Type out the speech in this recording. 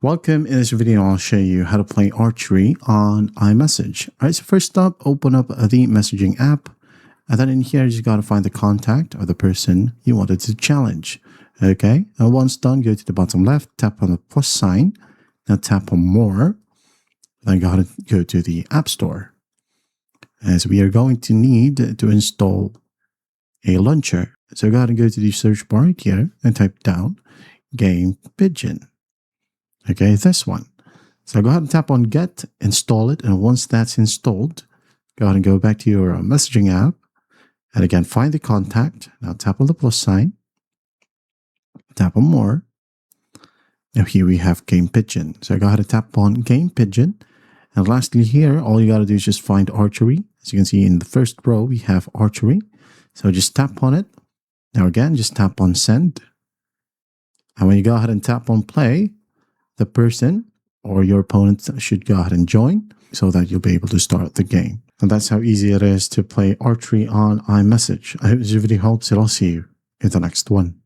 Welcome. In this video, I'll show you how to play archery on iMessage. All right, so first up, open up the messaging app. And then in here, you got to find the contact of the person you wanted to challenge. Okay, and once done, go to the bottom left, tap on the plus sign. Now tap on more. Then go ahead and go to the App Store. As we are going to need to install a launcher. So go ahead and go to the search bar here and type down Game Pigeon. Okay, this one. So go ahead and tap on Get, install it, and once that's installed, go ahead and go back to your messaging app, and again, find the contact. Now tap on the plus sign, tap on More. Now here we have Game Pigeon. So go ahead and tap on Game Pigeon, and lastly here, all you got to do is just find Archery. As you can see in the first row, we have Archery. So just tap on it. Now again, just tap on Send. And when you go ahead and tap on Play, the person or your opponent should go ahead and join so that you'll be able to start the game. And that's how easy it is to play archery on iMessage. I hope this video helps, and I'll see you in the next one.